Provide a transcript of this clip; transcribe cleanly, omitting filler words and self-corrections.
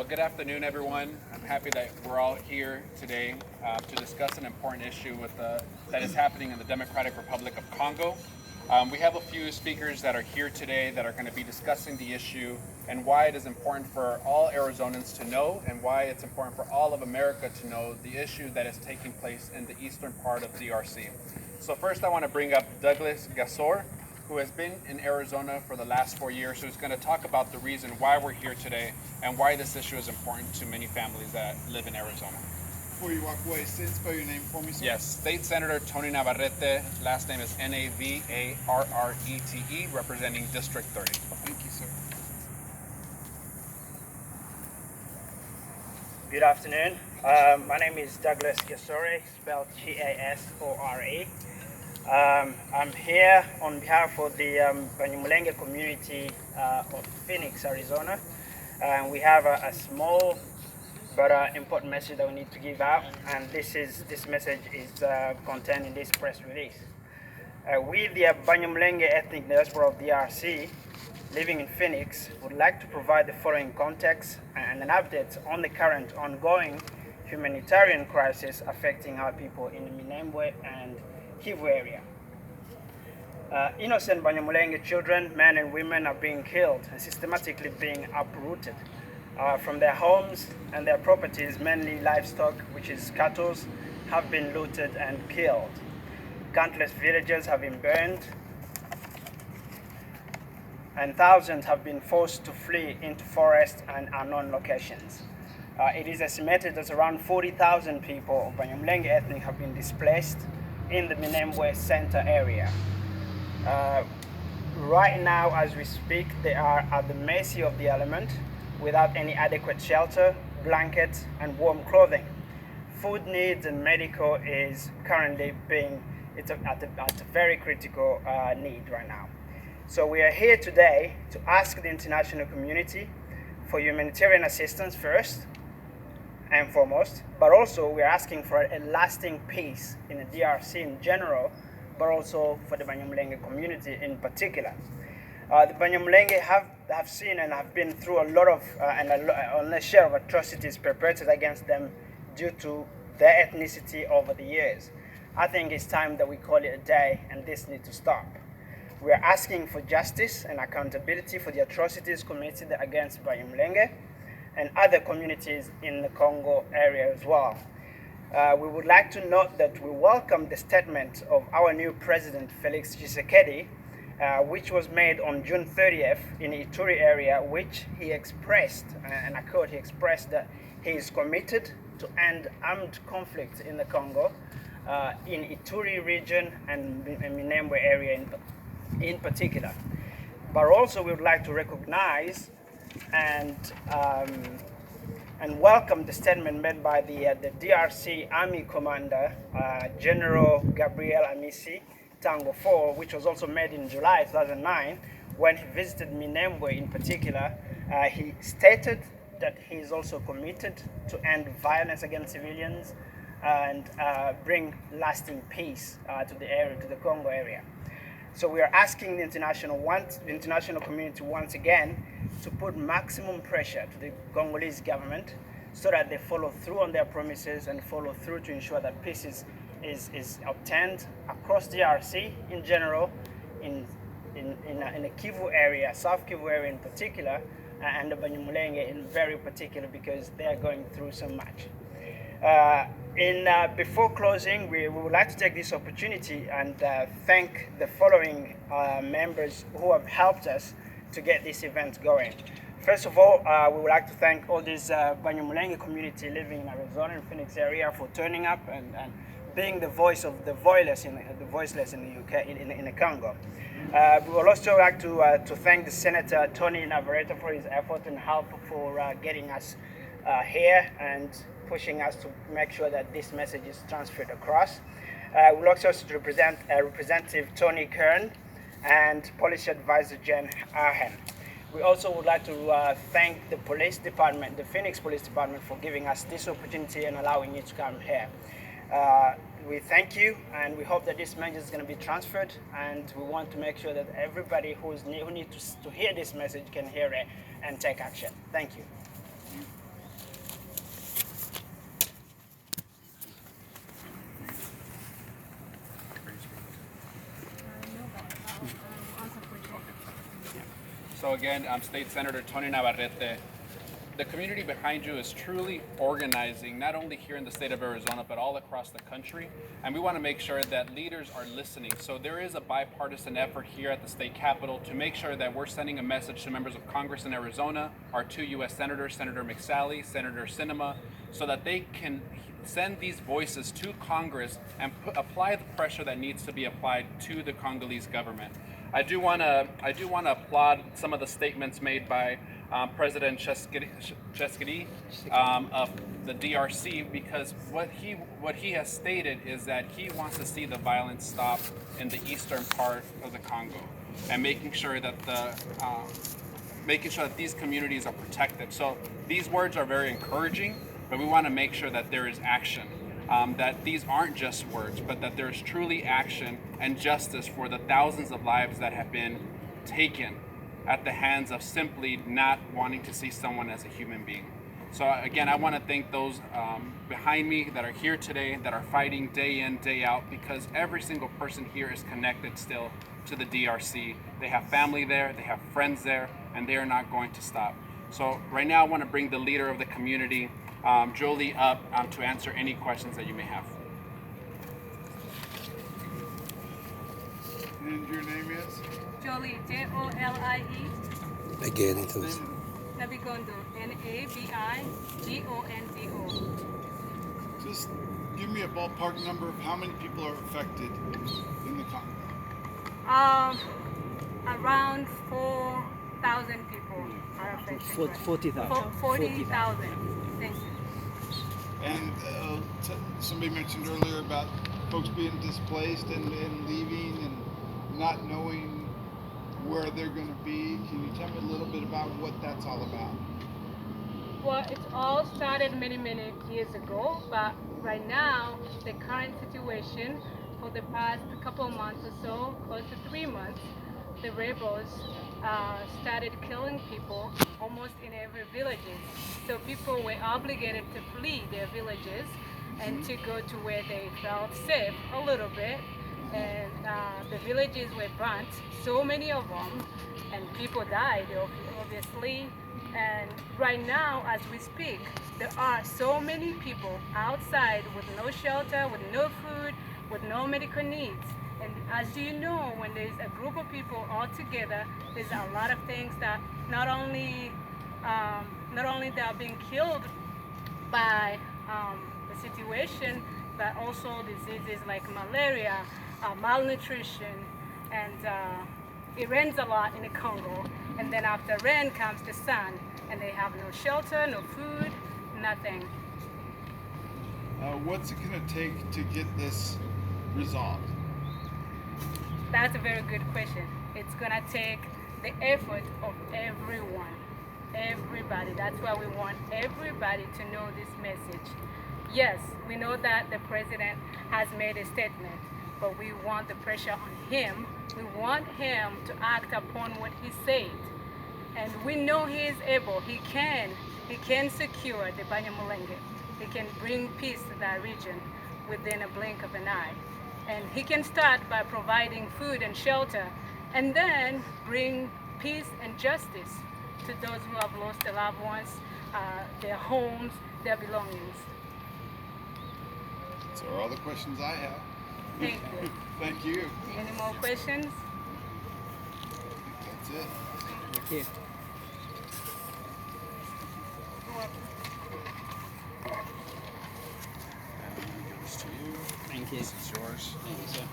Well, good afternoon, everyone. I'm happy that we're all here today to discuss an important issue that is happening in the Democratic Republic of Congo. We have a few speakers that are here today that are going to be discussing the issue and why it is important for all Arizonans to know and why it's important for all of America to know the issue that is taking place in the eastern part of DRC. So first I want to bring up Douglas Gasor, who has been in Arizona for the last 4 years, who's going to talk about the reason why we're here today and why this issue is important to many families that live in Arizona. Before you walk away, spell your name for me, sir. Yes, State Senator Tony Navarrete, last name is Navarrete, representing District 30. Thank you, sir. Good afternoon. My name is Douglas Gasore, spelled Gasore. I'm here on behalf of the Banyamulenge community of Phoenix, Arizona. We have a small but important message that we need to give out, and this message is contained in this press release. We, the Banyamulenge ethnic diaspora of DRC, living in Phoenix, would like to provide the following context and an update on the current ongoing humanitarian crisis affecting our people in the Minembwe and Kivu area. Innocent Banyamulenge children, men and women are being killed and systematically being uprooted from their homes, and their properties, mainly livestock, which is cattle, have been looted and killed. Countless villages have been burned, and thousands have been forced to flee into forests and unknown locations. It is estimated that around 40,000 people of Banyamulenge ethnic have been displaced in the Minembwe center area. Right now, as we speak, they are at the mercy of the element without any adequate shelter, blankets, and warm clothing. Food needs and medical is currently at a very critical need right now. So we are here today to ask the international community for humanitarian assistance first and foremost, but also we're asking for a lasting peace in the DRC in general, but also for the Banyamulenge community in particular. The Banyamulenge have seen and have been through a lot of a share of atrocities perpetrated against them due to their ethnicity over the years. I think it's time that we call it a day, and this needs to stop. We are asking for justice and accountability for the atrocities committed against Banyamulenge and other communities in the Congo area as well. We would like to note that we welcome the statement of our new president, Felix Tshisekedi, which was made on June 30th in the Ituri area, which he expressed, and I quote, he expressed that he is committed to end armed conflict in the Congo, in Ituri region and Minembwe area in particular. But also we would like to recognize and welcome the statement made by the DRC Army Commander, General Gabriel Amisi Tango 4, which was also made in July 2009 when he visited Minembwe in particular. He stated that he is also committed to end violence against civilians and bring lasting peace to the area, to the Congo area. So we are asking the international community once again to put maximum pressure to the Congolese government so that they follow through on their promises and follow through to ensure that peace is obtained across DRC in general, in the Kivu area, South Kivu area in particular, and the Banyamulenge in very particular, because they are going through so much. Before closing, we would like to take this opportunity and thank the following members who have helped us to get this event going. First of all, we would like to thank all this Banyamulenge community living in Arizona and Phoenix area for turning up and being the voice of the voiceless in the UK, in the Congo. We would also like to thank the Senator Tony Navarrete for his effort and help for getting us here and pushing us to make sure that this message is transferred across. We'll also to represent Representative Tony Kern and Policy Advisor Jen Arhen. We also would like to thank the police department, the Phoenix Police Department, for giving us this opportunity and allowing you to come here. We thank you, and we hope that this message is going to be transferred, and we want to make sure that everybody who needs to hear this message can hear it and take action. Thank you. So again, State Senator Tony Navarrete, the community behind you is truly organizing, not only here in the state of Arizona, but all across the country. And we want to make sure that leaders are listening. So there is a bipartisan effort here at the state capitol to make sure that we're sending a message to members of Congress in Arizona, our 2 U.S. senators, Senator McSally, Senator Sinema, so that they can send these voices to Congress and apply the pressure that needs to be applied to the Congolese government. I do want to applaud some of the statements made by President Tshisekedi of the DRC, because what he has stated is that he wants to see the violence stop in the eastern part of the Congo, and making sure that these communities are protected. So these words are very encouraging, but we want to make sure that there is action. That these aren't just words, but that there's truly action and justice for the thousands of lives that have been taken at the hands of simply not wanting to see someone as a human being. So again, I want to thank those behind me that are here today, that are fighting day in, day out, because every single person here is connected still to the DRC. They have family there, they have friends there, and they are not going to stop. So right now I want to bring the leader of the community, Jolie, up to answer any questions that you may have. And your name is? Jolie, Jolie. Again, entonces. Nabigondo, Nabigondo. Just give me a ballpark number of how many people are affected in the Congo. Around 4,000 people are affected. 40,000. 40,000. Thank you. And somebody mentioned earlier about folks being displaced and leaving and not knowing where they're going to be. Can you tell me a little bit about what that's all about? Well, it all started many years ago, but right now, the current situation for the past couple of months or so, close to 3 months, the rebels started killing people almost in every villages. So people were obligated to flee their villages and to go to where they felt safe a little bit. And the villages were burnt, so many of them, and people died, obviously. And right now, as we speak, there are so many people outside with no shelter, with no food, with no medical needs. And as you know, when there's a group of people all together, there's a lot of things that not only they are being killed by the situation, but also diseases like malaria, malnutrition, and it rains a lot in the Congo. And then after rain comes the sun, and they have no shelter, no food, nothing. What's it going to take to get this resolved? That's a very good question. It's gonna take the effort of everyone, everybody. That's why we want everybody to know this message. Yes, we know that the president has made a statement, but we want the pressure on him. We want him to act upon what he said. And we know he is able, he can secure the Banyamulenge. He can bring peace to that region within a blink of an eye. And he can start by providing food and shelter, and then bring peace and justice to those who have lost their loved ones, their homes, their belongings. Those are all the questions I have. Thank you. Thank you. Any more questions? That's it. Thank you. Thank you. This is yours. Thank you, sir.